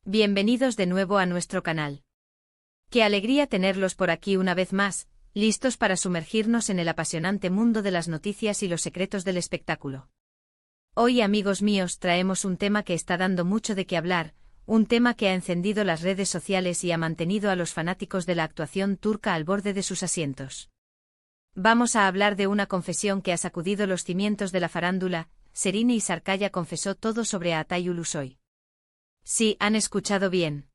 Bienvenidos de nuevo a nuestro canal. Qué alegría tenerlos por aquí una vez más, listos para sumergirnos en el apasionante mundo de las noticias y los secretos del espectáculo. Hoy, amigos míos, traemos un tema que está dando mucho de qué hablar, un tema que ha encendido las redes sociales y ha mantenido a los fanáticos de la actuación turca al borde de sus asientos. Vamos a hablar de una confesión que ha sacudido los cimientos de la farándula. Serine Sarıkaya confesó todo sobre Altay Ulusoy. Sí, han escuchado bien.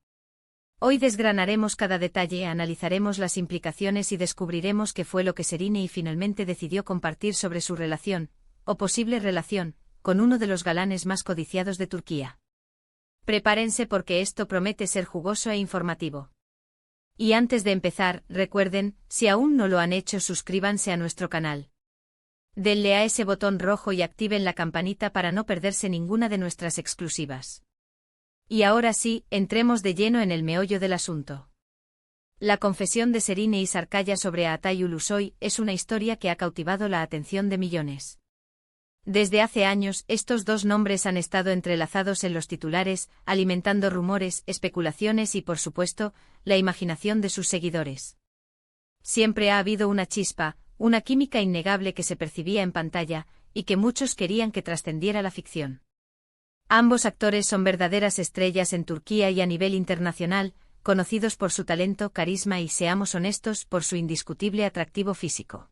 Hoy desgranaremos cada detalle, analizaremos las implicaciones y descubriremos qué fue lo que Serine finalmente decidió compartir sobre su relación, o posible relación, con uno de los galanes más codiciados de Turquía. Prepárense porque esto promete ser jugoso e informativo. Y antes de empezar, recuerden, si aún no lo han hecho, suscríbanse a nuestro canal. Denle a ese botón rojo y activen la campanita para no perderse ninguna de nuestras exclusivas. Y ahora sí, entremos de lleno en el meollo del asunto. La confesión de Serine Sarıkaya sobre Altay Ulusoy es una historia que ha cautivado la atención de millones. Desde hace años, estos dos nombres han estado entrelazados en los titulares, alimentando rumores, especulaciones y, por supuesto, la imaginación de sus seguidores. Siempre ha habido una chispa, una química innegable que se percibía en pantalla, y que muchos querían que trascendiera la ficción. Ambos actores son verdaderas estrellas en Turquía y a nivel internacional, conocidos por su talento, carisma y, seamos honestos, por su indiscutible atractivo físico.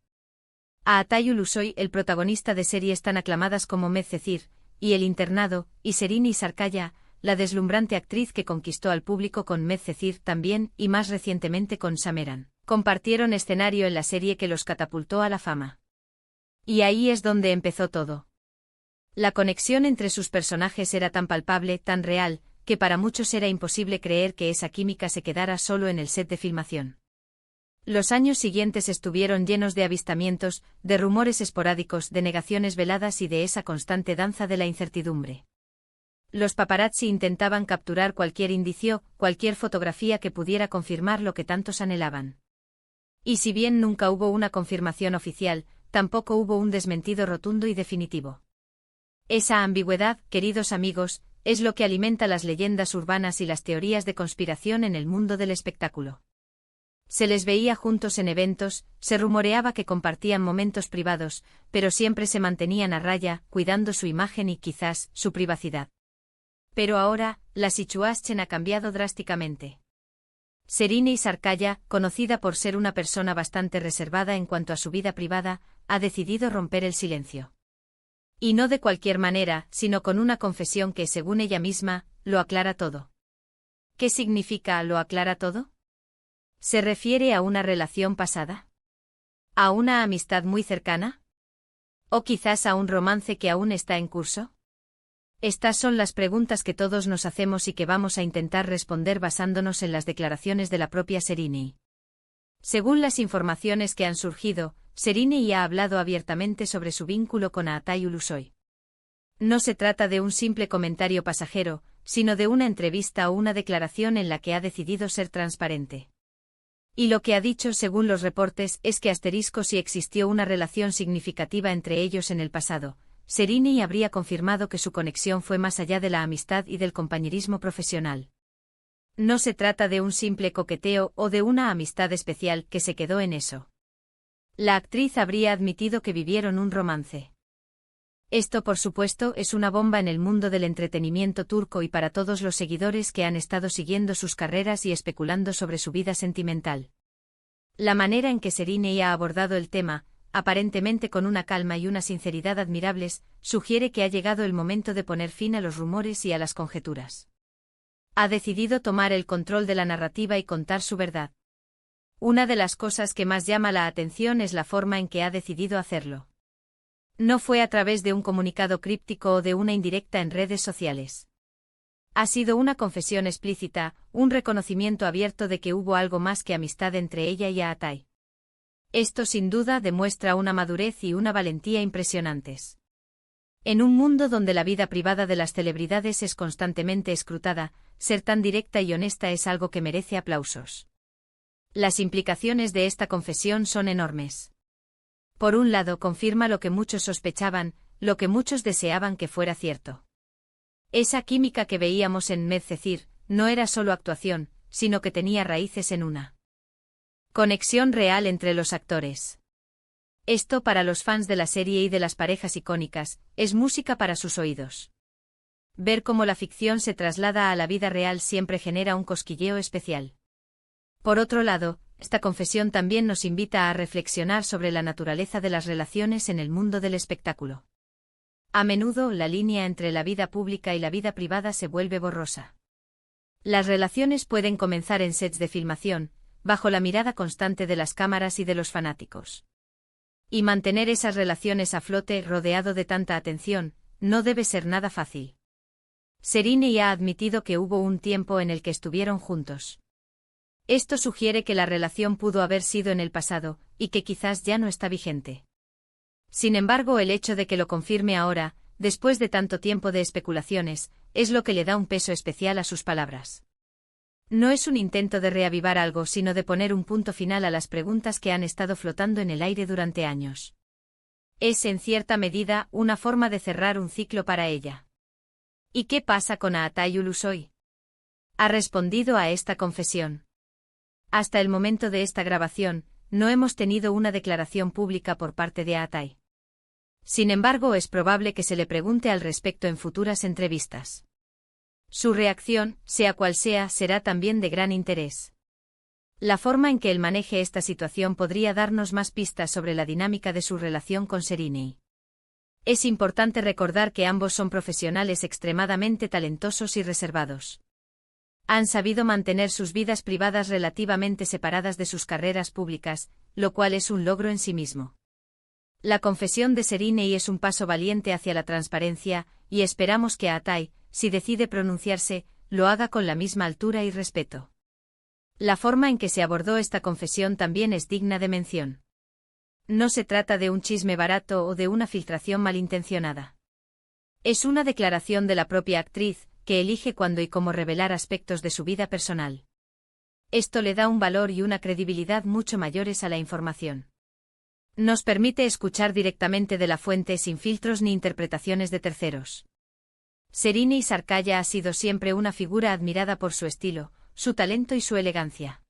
A Altay Ulusoy, el protagonista de series tan aclamadas como Medcezir y El Internado, y Serine Sarıkaya, la deslumbrante actriz que conquistó al público con Medcezir también y más recientemente con Sameran, compartieron escenario en la serie que los catapultó a la fama. Y ahí es donde empezó todo. La conexión entre sus personajes era tan palpable, tan real, que para muchos era imposible creer que esa química se quedara solo en el set de filmación. Los años siguientes estuvieron llenos de avistamientos, de rumores esporádicos, de negaciones veladas y de esa constante danza de la incertidumbre. Los paparazzi intentaban capturar cualquier indicio, cualquier fotografía que pudiera confirmar lo que tantos anhelaban. Y si bien nunca hubo una confirmación oficial, tampoco hubo un desmentido rotundo y definitivo. Esa ambigüedad, queridos amigos, es lo que alimenta las leyendas urbanas y las teorías de conspiración en el mundo del espectáculo. Se les veía juntos en eventos, se rumoreaba que compartían momentos privados, pero siempre se mantenían a raya, cuidando su imagen y quizás su privacidad. Pero ahora, la situación ha cambiado drásticamente. Serine Sarıkaya, conocida por ser una persona bastante reservada en cuanto a su vida privada, ha decidido romper el silencio. Y no de cualquier manera, sino con una confesión que, según ella misma, lo aclara todo. ¿Qué significa lo aclara todo? ¿Se refiere a una relación pasada? ¿A una amistad muy cercana? ¿O quizás a un romance que aún está en curso? Estas son las preguntas que todos nos hacemos y que vamos a intentar responder basándonos en las declaraciones de la propia Serine. Según las informaciones que han surgido, Serine ha hablado abiertamente sobre su vínculo con Altay Ulusoy. No se trata de un simple comentario pasajero, sino de una entrevista o una declaración en la que ha decidido ser transparente. Y lo que ha dicho, según los reportes, es que si existió una relación significativa entre ellos en el pasado, Serine habría confirmado que su conexión fue más allá de la amistad y del compañerismo profesional. No se trata de un simple coqueteo o de una amistad especial que se quedó en eso. La actriz habría admitido que vivieron un romance. Esto, por supuesto, es una bomba en el mundo del entretenimiento turco y para todos los seguidores que han estado siguiendo sus carreras y especulando sobre su vida sentimental. La manera en que Serine ha abordado el tema, aparentemente con una calma y una sinceridad admirables, sugiere que ha llegado el momento de poner fin a los rumores y a las conjeturas. Ha decidido tomar el control de la narrativa y contar su verdad. Una de las cosas que más llama la atención es la forma en que ha decidido hacerlo. No fue a través de un comunicado críptico o de una indirecta en redes sociales. Ha sido una confesión explícita, un reconocimiento abierto de que hubo algo más que amistad entre ella y Altay. Esto sin duda demuestra una madurez y una valentía impresionantes. En un mundo donde la vida privada de las celebridades es constantemente escrutada, ser tan directa y honesta es algo que merece aplausos. Las implicaciones de esta confesión son enormes. Por un lado, confirma lo que muchos sospechaban, lo que muchos deseaban que fuera cierto. Esa química que veíamos en Medcezir, no era solo actuación, sino que tenía raíces en una conexión real entre los actores. Esto, para los fans de la serie y de las parejas icónicas, es música para sus oídos. Ver cómo la ficción se traslada a la vida real siempre genera un cosquilleo especial. Por otro lado, esta confesión también nos invita a reflexionar sobre la naturaleza de las relaciones en el mundo del espectáculo. A menudo, la línea entre la vida pública y la vida privada se vuelve borrosa. Las relaciones pueden comenzar en sets de filmación, bajo la mirada constante de las cámaras y de los fanáticos. Y mantener esas relaciones a flote, rodeado de tanta atención, no debe ser nada fácil. Serena ha admitido que hubo un tiempo en el que estuvieron juntos. Esto sugiere que la relación pudo haber sido en el pasado, y que quizás ya no está vigente. Sin embargo, el hecho de que lo confirme ahora, después de tanto tiempo de especulaciones, es lo que le da un peso especial a sus palabras. No es un intento de reavivar algo, sino de poner un punto final a las preguntas que han estado flotando en el aire durante años. Es, en cierta medida, una forma de cerrar un ciclo para ella. ¿Y qué pasa con Aatay Ulusoy? Ha respondido a esta confesión. Hasta el momento de esta grabación, no hemos tenido una declaración pública por parte de Aatay. Sin embargo, es probable que se le pregunte al respecto en futuras entrevistas. Su reacción, sea cual sea, será también de gran interés. La forma en que él maneje esta situación podría darnos más pistas sobre la dinámica de su relación con Serena. Es importante recordar que ambos son profesionales extremadamente talentosos y reservados. Han sabido mantener sus vidas privadas relativamente separadas de sus carreras públicas, lo cual es un logro en sí mismo. La confesión de Serena es un paso valiente hacia la transparencia, y esperamos que Aatay, si decide pronunciarse, lo haga con la misma altura y respeto. La forma en que se abordó esta confesión también es digna de mención. No se trata de un chisme barato o de una filtración malintencionada. Es una declaración de la propia actriz, que elige cuándo y cómo revelar aspectos de su vida personal. Esto le da un valor y una credibilidad mucho mayores a la información. Nos permite escuchar directamente de la fuente sin filtros ni interpretaciones de terceros. Serena Sarkaya ha sido siempre una figura admirada por su estilo, su talento y su elegancia.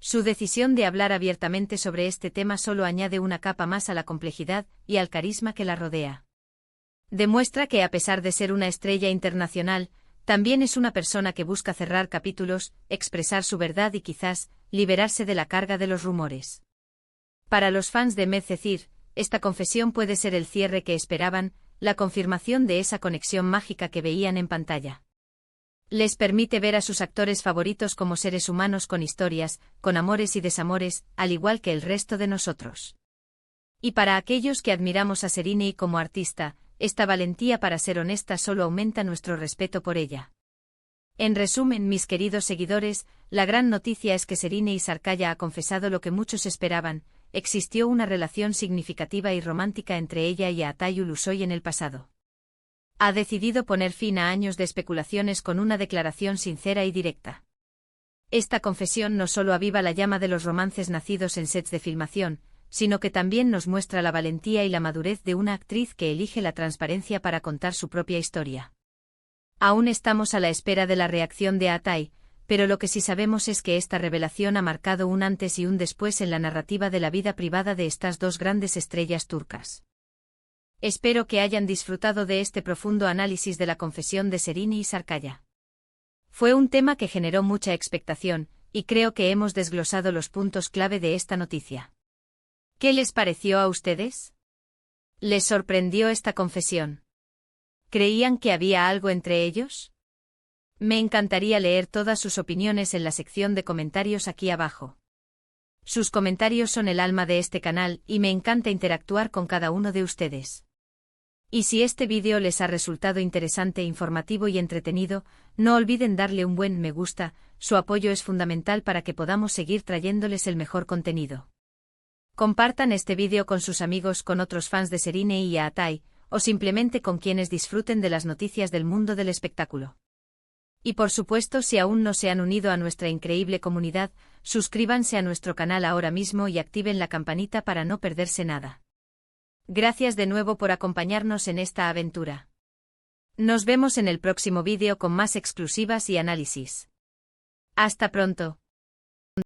Su decisión de hablar abiertamente sobre este tema solo añade una capa más a la complejidad y al carisma que la rodea. Demuestra que, a pesar de ser una estrella internacional, también es una persona que busca cerrar capítulos, expresar su verdad y quizás liberarse de la carga de los rumores. Para los fans de Medcezir, esta confesión puede ser el cierre que esperaban, la confirmación de esa conexión mágica que veían en pantalla. Les permite ver a sus actores favoritos como seres humanos con historias, con amores y desamores, al igual que el resto de nosotros. Y para aquellos que admiramos a Serena como artista, esta valentía para ser honesta solo aumenta nuestro respeto por ella. En resumen, mis queridos seguidores, la gran noticia es que Serena Sarkaya ha confesado lo que muchos esperaban: existió una relación significativa y romántica entre ella y Aatay Ulusoy en el pasado. Ha decidido poner fin a años de especulaciones con una declaración sincera y directa. Esta confesión no solo aviva la llama de los romances nacidos en sets de filmación, sino que también nos muestra la valentía y la madurez de una actriz que elige la transparencia para contar su propia historia. Aún estamos a la espera de la reacción de Aatay, pero lo que sí sabemos es que esta revelación ha marcado un antes y un después en la narrativa de la vida privada de estas dos grandes estrellas turcas. Espero que hayan disfrutado de este profundo análisis de la confesión de Serena Sarkaya. Fue un tema que generó mucha expectación, y creo que hemos desglosado los puntos clave de esta noticia. ¿Qué les pareció a ustedes? ¿Les sorprendió esta confesión? ¿Creían que había algo entre ellos? Me encantaría leer todas sus opiniones en la sección de comentarios aquí abajo. Sus comentarios son el alma de este canal y me encanta interactuar con cada uno de ustedes. Y si este vídeo les ha resultado interesante, informativo y entretenido, no olviden darle un buen me gusta, su apoyo es fundamental para que podamos seguir trayéndoles el mejor contenido. Compartan este vídeo con sus amigos, con otros fans de Serena y Aatay, o simplemente con quienes disfruten de las noticias del mundo del espectáculo. Y por supuesto, si aún no se han unido a nuestra increíble comunidad, suscríbanse a nuestro canal ahora mismo y activen la campanita para no perderse nada. Gracias de nuevo por acompañarnos en esta aventura. Nos vemos en el próximo vídeo con más exclusivas y análisis. Hasta pronto.